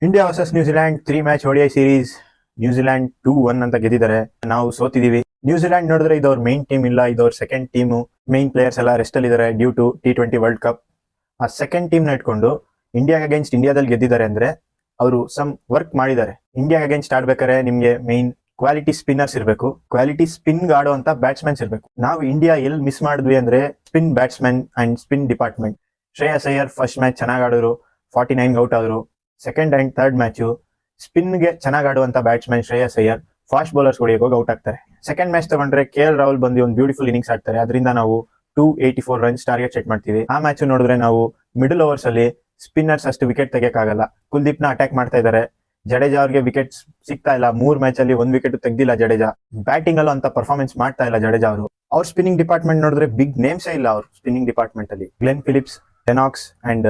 India versus New Zealand 3 match ODI series. New Zealand 2-1 ಅಂತ ಗೆದ್ದಿದ್ದಾರೆ. ನಾವು ಸೋತಿದೀವಿ. ನ್ಯೂಜಿಲೆಂಡ್ ನೋಡಿದ್ರೆ ಇದವ್ರ ಮೈನ್ ಟೀಮ್ ಇಲ್ಲ, ಇದವ್ರ ಸೆಕೆಂಡ್ ಟೀಮು. ಮೈನ್ ಪ್ಲೇಯರ್ಸ್ ಎಲ್ಲ ರೆಸ್ಟ್ ಅಲ್ಲಿ ಇದಾರೆ due to T20 world cup. ಆ ಸೆಕೆಂಡ್ ಟೀಮ್ ನ ಇಟ್ಕೊಂಡು ಇಂಡಿಯಾ ಅಗೇನ್ಸ್ಟ್ ಇಂಡಿಯಾದಲ್ಲಿ ಗೆದ್ದಿದ್ದಾರೆ ಅಂದ್ರೆ ಅವರು ಸಮ್ ವರ್ಕ್ ಮಾಡಿದ್ದಾರೆ. ಇಂಡಿಯಾ ಅಗೇನ್ಸ್ಟ್ ಆಡ್ಬೇಕಾದ್ರೆ ನಿಮ್ಗೆ ಮೈನ್ ಕ್ವಾಲಿಟಿ ಸ್ಪಿನ್ನರ್ಸ್ ಇರಬೇಕು, ಕ್ವಾಲಿಟಿ ಸ್ಪಿನ್ ಆಡುವಂತ ಬ್ಯಾಟ್ಸ್ಮನ್ಸ್ ಇರಬೇಕು. ನಾವು ಇಂಡಿಯಾ ಎಲ್ಲಿ ಮಿಸ್ ಮಾಡಿದ್ವಿ ಅಂದ್ರೆ spin batsman and spin department. Shreyas Iyer first match ಚೆನ್ನಾಗಿ ಆಡಿದ್ರು, 49 ಔಟ್ ಆದ್ರು. ಸೆಕೆಂಡ್ ಅಂಡ್ ಥರ್ಡ್ ಮ್ಯಾಚು ಸ್ಪಿನ್ಗೆ ಚೆನ್ನಾಗಿ ಆಡುವಂತ batsman Shreyas Iyer fast bowlers ಹೊಡಿಯೋಕೆ ಹೋಗಿ ಔಟ್ ಆಗ್ತಾರೆ. ಸೆಕೆಂಡ್ ಮ್ಯಾಚ್ ತಗೊಂಡ್ರೆ KL ರಾಹುಲ್ ಬಂದು ಒಂದು ಬ್ಯೂಟಿಫುಲ್ ಇನ್ನಿಂಗ್ಸ್ ಆಡ್ತಾರೆ, ಅದರಿಂದ ನಾವು 284 ರನ್ಸ್ ಟಾರ್ಗೆಟ್ ಸೆಟ್ ಮಾಡ್ತೀವಿ. ಆ ಮ್ಯಾಚ್ ನೋಡಿದ್ರೆ ನಾವು ಮಿಡಲ್ ಓವರ್ಸ್ ಅಲ್ಲಿ ಸ್ಪಿನ್ನರ್ಸ್ ಅಷ್ಟು ವಿಕೆಟ್ ತೆಗಿಯಕ್ಕಾಗಲ್ಲ. ಕುಲ್ದೀಪ್ ನ ಅಟ್ಯಾಕ್ ಮಾಡ್ತಾ ಇದ್ದಾರೆ, ಜಡೇಜಾ ಅವ್ರಿಗೆ ವಿಕೆಟ್ ಸಿಗ್ತಾ ಇಲ್ಲ. 3 ಮ್ಯಾಚ್ ಅಲ್ಲಿ 1 ವಿಕೆಟ್ ತೆಗ್ದಿಲ್ಲ ಜಡೇಜಾ. ಬ್ಯಾಟಿಂಗ್ ಅಲ್ಲೂ ಅಂತ ಪರ್ಫಾರ್ಮೆನ್ಸ್ ಮಾಡ್ತಾ ಇಲ್ಲ ಜಡೇಜಾ ಅವರು. ಅವ್ರ ಸ್ಪಿನ್ನಿಂಗ್ ಡಿಪಾರ್ಟ್ಮೆಂಟ್ ನೋಡಿದ್ರೆ ಬಿಗ್ ನೇಮ್ಸ್ ಇಲ್ಲ ಅವ್ರ ಸ್ಪಿನ್ನಿಂಗ್ ಡಿಪಾರ್ಟ್ಮೆಂಟ್ ಅಲ್ಲಿ. Glenn Phillips, Lennox and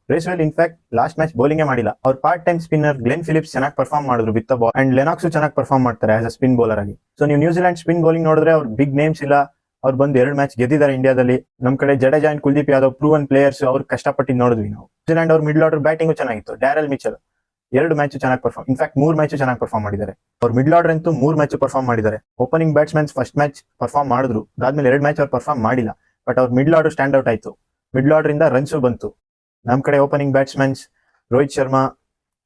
Bracewell in fact last match bowling ಮಾಡಿಲ್ಲ. ಅವ್ರ part time spinner Glenn Phillips ಚೆನ್ನಾಗಿ ಪರ್ಫಾರ್ಮ್ ಮಾಡಿದ್ರು ವಿತ್ ಬಾಲ್, ಅಂಡ್ ಲೆನಾಕ್ಸ್ ಚೆನ್ನಾಗಿ ಪರ್ಫಾರ್ಮ್ ಮಾಡ್ತಾರೆ ಆಸ್ ಅ ಸ್ಪಿನ್ ಬೌಲರ್ ಆಗಿ. ಸೊ ನೀವು ನ್ಯೂಜಿಲೆಂಡ್ ಸ್ಪಿನ್ ಬೌಲಿಂಗ್ ನೋಡಿದ್ರೆ ಅವ್ರ ಬಿಗ್ ನೇಮ್ಸ್ ಇಲ್ಲ. ಅವ್ರು ಬಂದು 2 ಮ್ಯಾಚ್ ಗೆದ್ದಿದ್ದಾರೆ ಇಂಡಿಯಾದಲ್ಲಿ. ನಮ್ ಕಡೆ Jadeja and Kuldeep Yadav proven players, ಅವ್ರು ಕಷ್ಟಪಟ್ಟು ನೋಡಿದ್ವಿ ನಾವು. ನ್ಯೂಜಿಲೆಂಡ್ ಅವ್ರ ಮಿಡ್ಲ್ ಆರ್ಡರ್ ಬ್ಯಾಟಿಂಗ್ ಚೆನ್ನಾಗಿತ್ತು. ಡ್ಯಾರೆಲ್ ಮಿಚೆಲ್ 2 ಮ್ಯಾಚ್ ಚೆನ್ನಾಗಿ ಪರ್ಫಾರ್ಮ್, ಇನ್ಫ್ಯಾಕ್ಟ್ 3 ಮ್ಯಾಚ್ ಚೆನ್ನಾಗಿ ಪರ್ಫಾರ್ಮ್ ಮಾಡಿದ್ದಾರೆ. ಅವ್ರ ಮಿಡ್ಲ್ ಆರ್ಡರ್ ಅಂತೂ 3 ಮ್ಯಾಚ್ ಪರ್ಫಾರ್ಮ್ ಮಾಡಿದ್ದಾರೆ. Opening batsmen first match perform ಮಾಡಿದ್ರು, ಅದಾದ್ಮೇಲೆ 2 ಮ್ಯಾಚ್ ಅವ್ರು ಪರ್ಫಾರ್ಮ್ ಮಾಡಿಲ್ಲ. ಬಟ್ ಅವ್ರ ಮಿಡ್ಲ್ ಆರ್ಡರ್ ಸ್ಟ್ಯಾಂಡ್ ಔಟ್ ಆಯ್ತು, ಮಿಡ್ಲ್ ಆರ್ಡರ್ ಇಂದ ರನ್ಸ್ ಬಂತು. ನಮ್ ಕಡೆ opening batsmen Rohit Sharma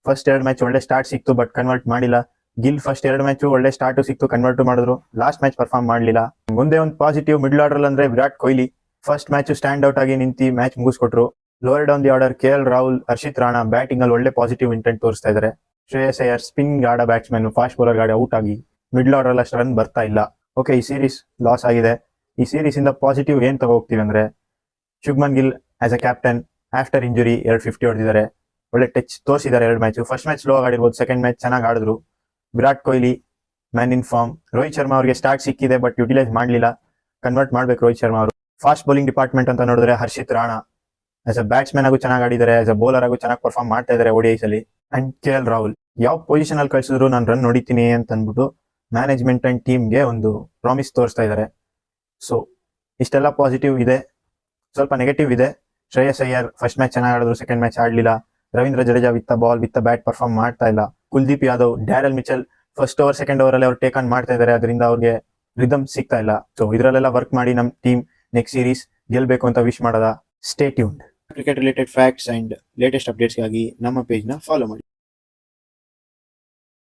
first 2 match ಒಳ್ಳೆ ಸ್ಟಾರ್ಟ್ ಸಿಕ್ತು, ಬಟ್ ಕನ್ವರ್ಟ್ ಮಾಡಿಲ್ಲ. ಗಿಲ್ ಫಸ್ಟ್ 2 ಮ್ಯಾಚ್ ಒಳ್ಳೆ ಸ್ಟಾರ್ಟ್ ಸಿಕ್ತು, ಕನ್ವರ್ಟ್ ಮಾಡಿದ್ರು. ಲಾಸ್ಟ್ ಮ್ಯಾಚ್ ಪರ್ಫಾರ್ಮ್ ಮಾಡಲಿಲ್ಲ. ಒಂದೇ ಒಂದು ಪಾಸಿಟಿವ್ ಮಿಡ್ಲ್ ಆರ್ಡರ್ ಅಂದ್ರೆ Virat Kohli first match stand out ಆಗಿ ನಿಂತಿ ಮ್ಯಾಚ್ ಮುಗಿಸ್ಕೊಟ್ರು. Lower down the order KL Rahul, Harshit Rana batting ಅಲ್ಲಿ ಒಳ್ಳೆ ಪಾಸಿಟಿವ್ ಇಂಟೆಂಟ್ ತೋರಿಸ್ತಾ ಇದ್ದಾರೆ. ಶ್ರೇಯಸ್ ಅಯ್ಯರ್ ಸ್ಪಿನ್ ಆಡೋ ಬ್ಯಾಟ್ಸ್ಮನ್, ಫಾಸ್ಟ್ ಬೌಲರ್ ಗಾಡಿ ಔಟ್ ಆಗಿ ಮಿಡ್ಲ್ ಆರ್ಡರ್ ಅಷ್ಟು ರನ್ ಬರ್ತಾ ಇಲ್ಲ. ಓಕೆ, ಈ ಸೀರೀಸ್ ಲಾಸ್ ಆಗಿದೆ. ಈ ಸೀರೀಸ್ ಇಂದ ಪಾಸಿಟಿವ್ ಏನ್ ತಗೋ ಹೋಗ್ತೀವಿ ಅಂದ್ರೆ Shubman Gill as a captain after injury 250 ಹೊಡೆದಿದ್ದಾರೆ. ಒಳ್ಳೆ ಟಚ್ ತೋರಿಸಿದ್ದಾರೆ 2 ಮ್ಯಾಚ್. ಫಸ್ಟ್ ಮ್ಯಾಚ್ ಸ್ಲೋ ಆಡಿರ್ಬೋದು, ಸೆಕೆಂಡ್ ಮ್ಯಾಚ್ ಚೆನ್ನಾಗಿ ಆಡಿದ್ರು. Virat Kohli man in form. Rohit Sharma ಅವರಿಗೆ ಸ್ಟಾರ್ಟ್ ಸಿಕ್ಕಿದೆ ಬಟ್ ಯುಟಿಲೈಸ್ ಮಾಡಲಿಲ್ಲ. ಕನ್ವರ್ಟ್ ಮಾಡ್ಬೇಕು ರೋಹಿತ್ ಶರ್ಮಾ ಅವರು. ಫಾಸ್ಟ್ ಬೌಲಿಂಗ್ ಡಿಪಾರ್ಟ್ಮೆಂಟ್ ಅಂತ ನೋಡಿದ್ರೆ Harshit Rana as a batsman ಆಗು ಚೆನ್ನಾಗಿ ಆಡಿದ್ದಾರೆ, ಆಸ್ ಅ ಬೌಲರ್ ಆಗು ಚೆನ್ನಾಗಿ ಪರ್ಫಾರ್ಮ್ ಮಾಡ್ತಾ ಇದ್ದಾರೆ ODIs ಅಲ್ಲಿ. ಅಂಡ್ KL ರಾಹುಲ್ ಯಾವ ಪೊಸಿಷನ್ ಅಲ್ಲಿ ಕಳಿಸಿದ್ರು ನಾನು ರನ್ ಹೊಡಿತೀನಿ ಅಂತ ಅಂದ್ಬಿಟ್ಟು ಮ್ಯಾನೇಜ್ಮೆಂಟ್ ಅಂಡ್ ಟೀಮ್ಗೆ ಒಂದು ಪ್ರಾಮಿಸ್ ತೋರಿಸ್ತಾ ಇದ್ದಾರೆ. ಸೊ ಇಷ್ಟೆಲ್ಲ ಪಾಸಿಟಿವ್ ಇದೆ, ಸ್ವಲ್ಪ ನೆಗೆಟಿವ್ ಇದೆ. ಶ್ರೇಯಸ್ ಅಯ್ಯರ್ ಫಸ್ಟ್ ಮ್ಯಾಚ್ ಚೆನ್ನಾಗಿ ಆಡಿದ್ರು, ಸೆಕೆಂಡ್ ಮ್ಯಾಚ್ ಆಡ್ಲಿಲ್ಲ. Ravindra Jadeja with ball with bat perform ಮಾಡ್ತಾ ಇಲ್ಲ. Kuldeep Yadav, Daryl Mitchell first over second over ಅಲ್ಲಿ ಅವ್ರು ಟೇಕ್ ಆನ್ ಮಾಡ್ತಾ ಇದ್ದಾರೆ, ಅದರಿಂದ ಅವ್ರಿಗೆ ರಿದಮ್ ಸಿಗ್ತಾ ಇಲ್ಲ. ಸೊ ಇದರಲ್ಲೆಲ್ಲ ವರ್ಕ್ ಮಾಡಿ ನಮ್ ಟೀಮ್ ನೆಕ್ಸ್ಟ್ ಸೀರೀಸ್ ಗೆಲ್ಬೇಕು ಅಂತ ವಿಶ್ ಮಾಡೋದ. Stay tuned. Cricket related facts and latest updates ಗಾಗಿ ನಮ್ಮ ಪೇಜ್ ನ ಫಾಲೋ ಮಾಡಿ.